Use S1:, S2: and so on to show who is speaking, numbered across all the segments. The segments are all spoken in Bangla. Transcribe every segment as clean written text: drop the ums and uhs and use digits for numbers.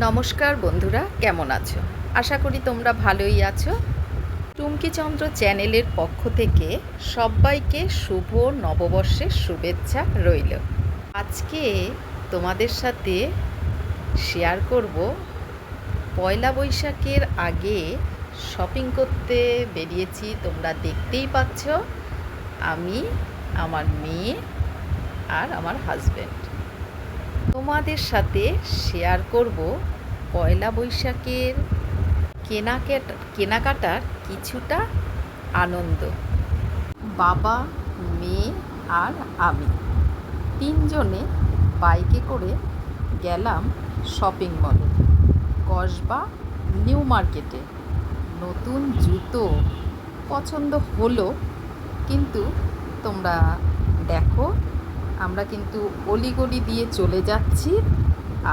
S1: নমস্কার বন্ধুরা, কেমন আছো? আশা করি তোমরা ভালোই আছো। টুমকিচন্দ্র চ্যানেলের পক্ষ থেকে সবাইকে শুভ নববর্ষের শুভেচ্ছা রইল। আজকে তোমাদের সাথে শেয়ার করব পয়লা বৈশাখের আগে শপিং করতে বেরিয়েছি। তোমরা দেখতেই পাচ্ছ, আমি, আমার মেয়ে আর আমার হাজব্যান্ড। তোমাদের সাথে শেয়ার করব পয়লা বৈশাখের কেনাকাটার কিছুটা আনন্দ। বাবা, মেয়ে আর আমি তিনজনে বাইকে করে গেলাম শপিং মলে, কসবা নিউ মার্কেটে। নতুন জুতো পছন্দ হলো, কিন্তু তোমরা দেখো, আমরা কিন্তু অলিগলি দিয়ে চলে যাচ্ছি।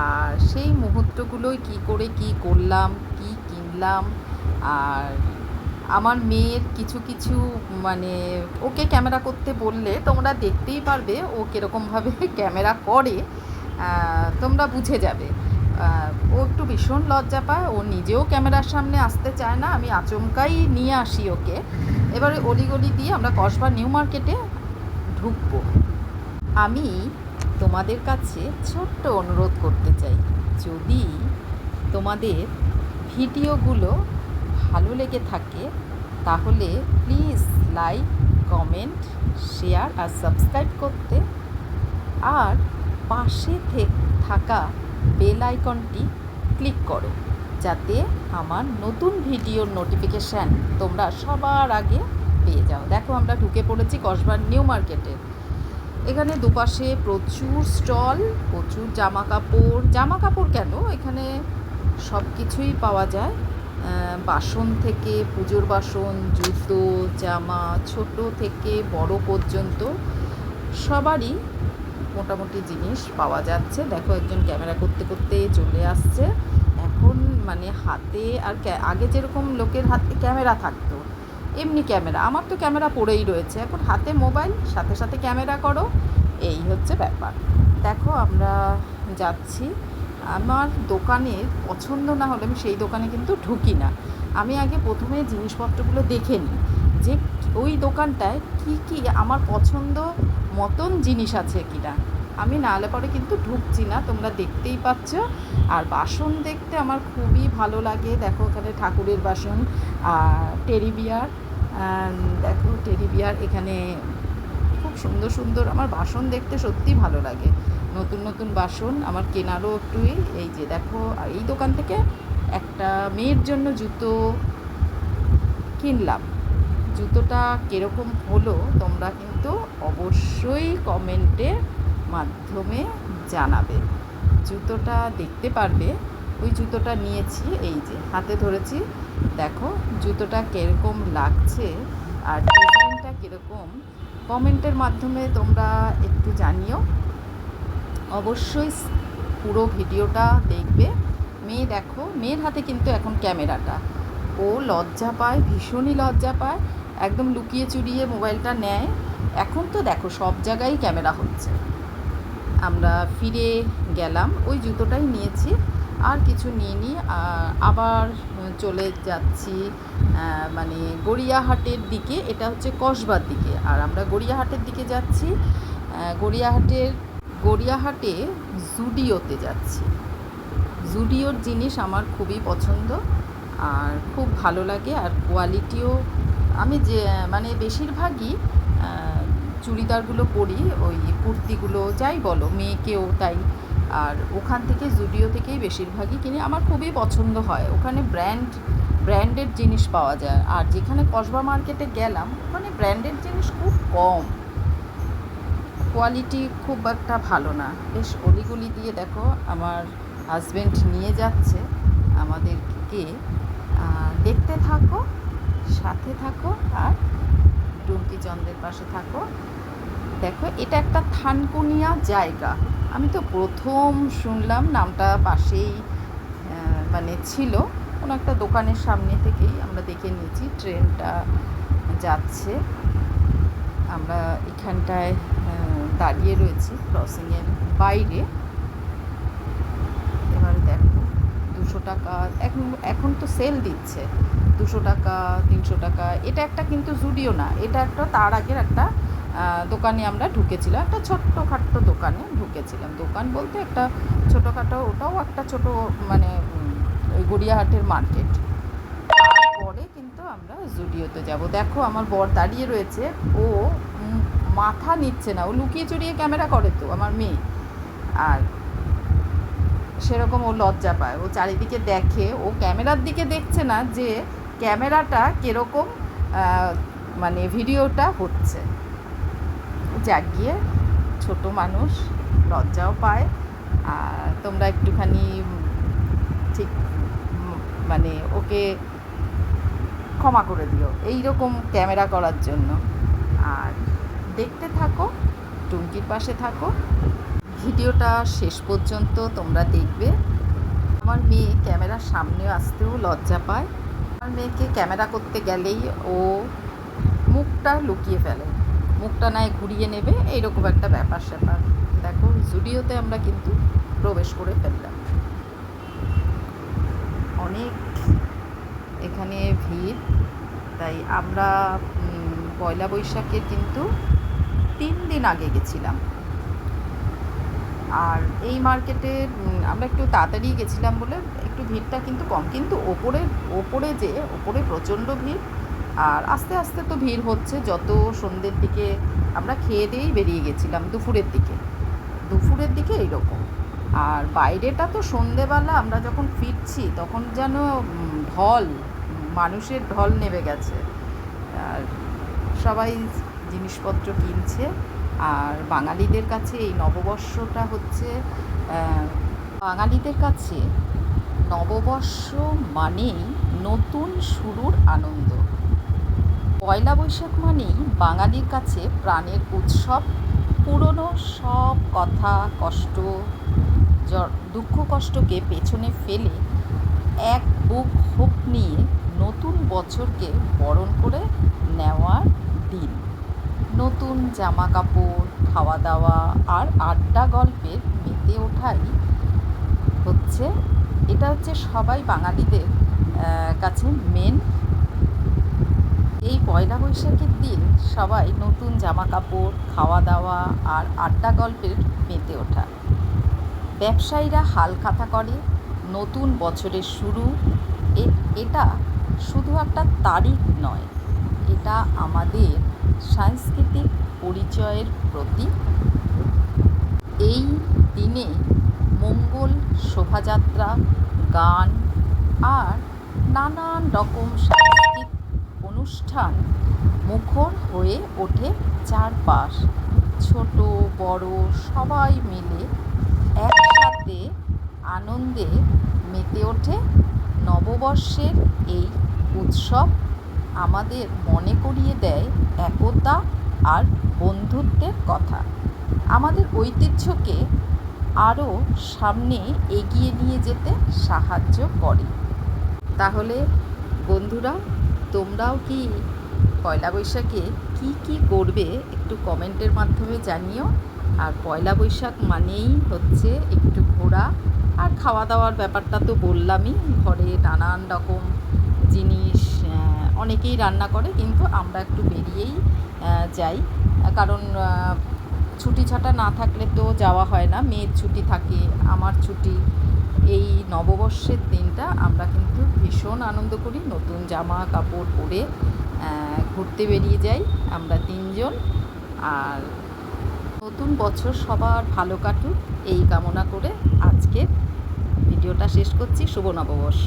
S1: আর সেই মুহূর্তগুলোই কী করে কী করলাম, কী কিনলাম। আর আমার মেয়ের কিছু কিছু মানে ওকে ক্যামেরা করতে বললে তোমরা দেখতেই পারবে ও কীরকমভাবে ক্যামেরা করে, তোমরা বুঝে যাবে। ও একটু ভীষণ লজ্জা পায়, ও নিজেও ক্যামেরার সামনে আসতে চায় না, আমি আচমকাই নিয়ে আসি ওকে। এবারে অলিগলি দিয়ে আমরা কসবা নিউ মার্কেটে ঢুকবো। আমি তোমাদের কাছে ছোট্ট অনুরোধ করতে চাই, যদি তোমাদের ভিডিওগুলো ভালো লেগে থাকে তাহলে প্লিজ লাইক, কমেন্ট, শেয়ার আর সাবস্ক্রাইব করতে, আর পাশে থাকা বেল আইকনটি ক্লিক করো, যাতে আমার নতুন ভিডিওর নোটিফিকেশান তোমরা সবার আগে পেয়ে যাও। দেখো, আমরা ঢুকে পড়েছি কসবা নিউ মার্কেটে। এখানে দুপাশে প্রচুর স্টল, প্রচুর জামা কাপড় কেন, এখানে সব কিছুই পাওয়া যায়। বাসন থেকে, পুজোর বাসন, জুতো, জামা, ছোট থেকে বড় পর্যন্ত সবারই মোটামুটি জিনিস পাওয়া যাচ্ছে। দেখো, একজন ক্যামেরা করতে করতে চলে আসছে। এখন মানে হাতে আর আগে যেরকম লোকের হাতে ক্যামেরা থাকতো, এমনি ক্যামেরা, আমার তো ক্যামেরা পড়েই রয়েছে, এখন হাতে মোবাইল, সাথে সাথে ক্যামেরা করো, এই হচ্ছে ব্যাপার। দেখো, আমরা যাচ্ছি। আমার দোকানের পছন্দ না হলে আমি সেই দোকানে কিন্তু ঢুকি না। আমি আগে প্রথমে জিনিসপত্রগুলো দেখে নিই যে ওই দোকানটায় কী কী আমার পছন্দ মতন জিনিস আছে কিনা। আমি না হলে পরে কিন্তু ঢুকছি না, তোমরা দেখতেই পাচ্ছ। আর বাসন দেখতে আমার খুবই ভালো লাগে। দেখো, এখানে ঠাকুরের বাসন, টেডি বিয়ার, দেখো টেডি বিয়ার, এখানে খুব সুন্দর সুন্দর। আমার বাসন দেখতে সত্যি ভালো লাগে, নতুন নতুন বাসন আমার কেনারও একটু। এই যে দেখো, আর এই দোকান থেকে একটা মেয়ের জন্য জুতো কিনলাম। জুতোটা কীরকম হলো তোমরা কিন্তু অবশ্যই কমেন্টের মাধ্যমে জানাবে। জুতোটা দেখতে পারবে, ওই জুতোটা নিয়েছি, এই যে হাতে ধরেছি। দেখো জুতোটা কীরকম লাগছে আর ডিজাইনটা কীরকম, কমেন্টের মাধ্যমে তোমরা একটু জানিও। অবশ্যই পুরো ভিডিওটা দেখবে। মেয়ে দেখো, মেয়ের হাতে কিন্তু এখন ক্যামেরাটা, ও লজ্জা পায়, ভীষণই লজ্জা পায়, একদম লুকিয়ে চুরিয়ে মোবাইলটা নেয়। এখন তো দেখো সব জায়গায় ক্যামেরা হচ্ছে। আমরা ফিরে গেলাম, ওই জুতোটাই নিয়েছি, আর কিছু নিইনি। আবার চলে যাচ্ছি মানে গড়িয়াহাটের দিকে, এটা হচ্ছে কসবার দিকে, আর আমরা গড়িয়াহাটের দিকে যাচ্ছি। গড়িয়াহাটে জুডিওতে যাচ্ছি। জুডিওর জিনিস আমার খুবই পছন্দ আর খুব ভালো লাগে, আর কোয়ালিটিও। আমি যে মানে বেশিরভাগই চুড়িদারগুলো পরি, ওই কুর্তিগুলো যাই বলো, মেয়েকেও তাই। আর ওখান থেকে জুডিও থেকেই বেশিরভাগই কিনি, আমার খুবই পছন্দ হয়। ওখানে ব্র্যান্ডেড জিনিস পাওয়া যায়, আর যেখানে কসবা মার্কেটে গেলাম ওখানে ব্র্যান্ডেড জিনিস খুব কম, কোয়ালিটি খুব একটা ভালো না। বেশ অলিগলি দিয়ে দেখো আমার হাজব্যান্ড নিয়ে যাচ্ছে আমাদেরকে। দেখতে থাকো, সাথে থাকো, আর টুমকিচন্দ্রের পাশে থাকো। দেখো, এটা একটা থানকুনিয়া জায়গা, আমি তো প্রথম শুনলাম, নামটা পাশেই মানে ছিল, কোনো একটা দোকানের সামনে থেকেই আমরা দেখে নিয়েছি। ট্রেনটা যাচ্ছে, আমরা এখানটায় দাঁড়িয়ে রয়েছি ক্রসিংয়ের বাইরে। এবার দেখো টাকা, এখন এখন তো সেল দিচ্ছে 200 টাকা, 300 টাকা। এটা একটা কিন্তু জুডিও না, এটা একটা তার আগের একটা দোকানে আমরা ঢুকেছিলাম, একটা ছোট্টখাট্টো দোকানে ঢুকেছিলাম। দোকান বলতে একটা ছোটোখাটো, ওটাও একটা ছোটো মানে ওই গড়িয়াহাটের মার্কেট। তারপরে কিন্তু আমরা জুডিওতে যাব। দেখো আমার বর দাঁড়িয়ে রয়েছে, ও মাথা নিচ্ছে না, ও লুকিয়ে চুরিয়ে ক্যামেরা করে তো আমার মেয়ে, আর সেরকম ও লজ্জা পায়, ও চারিদিকে দেখে, ও ক্যামেরার দিকে দেখছে না যে ক্যামেরাটা কীরকম মানে ভিডিওটা হচ্ছে। যাক গিয়ে, ছোট মানুষ, লজ্জাও পায়। আর তোমরা একটুখানি ঠিক মানে ওকে ক্ষমা করে দিও এই রকম ক্যামেরা করার জন্য। আর দেখতে থাকো, টুঙ্কির পাশে থাকো, ভিডিওটা শেষ পর্যন্ত তোমরা দেখবে। আমার মেয়ে ক্যামেরার সামনে আসতেও লজ্জা পায়। আমার মেয়েকে ক্যামেরা করতে গেলেই ও মুখটা লুকিয়ে ফেলে, মুখটা নয় ঘুরিয়ে নেবে, এইরকম একটা ব্যাপার স্যাপার। দেখো জুডিওতে আমরা কিন্তু প্রবেশ করে ফেললাম। অনেক এখানে ভিড়, তাই আমরা পয়লা বৈশাখের কিন্তু 3 দিন আগে গেছিলাম। আর এই মার্কেটে আমরা একটু তাড়াতাড়ি গেছিলাম বলে একটু ভিড়টা কিন্তু কম, কিন্তু ওপরে প্রচণ্ড ভিড়। আর আস্তে আস্তে তো ভিড় হচ্ছে যত সন্ধ্যের দিকে, আমরা খেয়ে দিয়েই বেরিয়ে গেছিলাম দুপুরের দিকে এইরকম। আর বাইরেটা তো সন্ধেবেলা আমরা যখন ফিরছি তখন যেন মানুষের ঢল নেমে গেছে। আর সবাই জিনিসপত্র কিনছে। আর বাঙালিদের কাছে এই নববর্ষটা হচ্ছে, বাঙালিদের কাছে নববর্ষ মানেই নতুন শুরুর আনন্দ। পয়লা বৈশাখ মানেই বাঙালির কাছে প্রাণের উৎসব। পুরনো সব কথা, কষ্ট, দুঃখ কষ্টকে পেছনে ফেলে এক বুক হোপ নিয়ে নতুন বছরকে বরণ করে নেওয়ার দিন। নতুন জামা কাপড়, খাওয়া দাওয়া আর আড্ডা গল্পের মেতে ওঠাই হচ্ছে, এটা হচ্ছে সবাই বাঙালিদের কাছে মেন। এই পয়লা বৈশাখের দিন সবাই নতুন জামা কাপড়, খাওয়া দাওয়া আর আড্ডা গল্পের মেতে ওঠা। ব্যবসায়ীরা হালখাতা করে, নতুন বছরের শুরু। এটা শুধু একটা তারিখ নয়, এটা আমাদের সাংস্কৃতিক পরিচয়ের প্রতীক। এই দিনে মঙ্গল শোভাযাত্রা, গান আর নানান রকম সাংস্কৃতিক অনুষ্ঠান মুখর হয়ে ওঠে চারপাশ। ছোট বড় সবাই মিলে একসাথে আনন্দে মেতে ওঠে। নববর্ষের এই উৎসব আমাদের মনে করিয়ে দেয় একতা আর বন্ধুত্বের কথা, আমাদের ঐতিহ্যকে আরও সামনে এগিয়ে নিয়ে যেতে সাহায্য করে। তাহলে বন্ধুরা, তোমরাও কি পয়লা বৈশাখে কি করবে একটু কমেন্টের মাধ্যমে জানিও। আর পয়লা বৈশাখ মানেই হচ্ছে একটু ঘোরা আর খাওয়া দাওয়ার ব্যাপারটা তো বললামই। ঘরে নানান রকম জিনিস অনেকেই রান্না করে, কিন্তু আমরা একটু বেরিয়েই যাই, কারণ ছুটি ছাটা না থাকলে তো যাওয়া হয় না। মেয়ের ছুটি থাকে, আমার ছুটি। এই নববর্ষের দিনটা আমরা কিন্তু ভীষণ আনন্দ করি, নতুন জামা কাপড় পরে ঘুরতে বেরিয়ে যাই আমরা 3 জন। আর নতুন বছর সবার ভালো কাটুক এই কামনা করে আজকের ভিডিওটা শেষ করছি। শুভ নববর্ষ।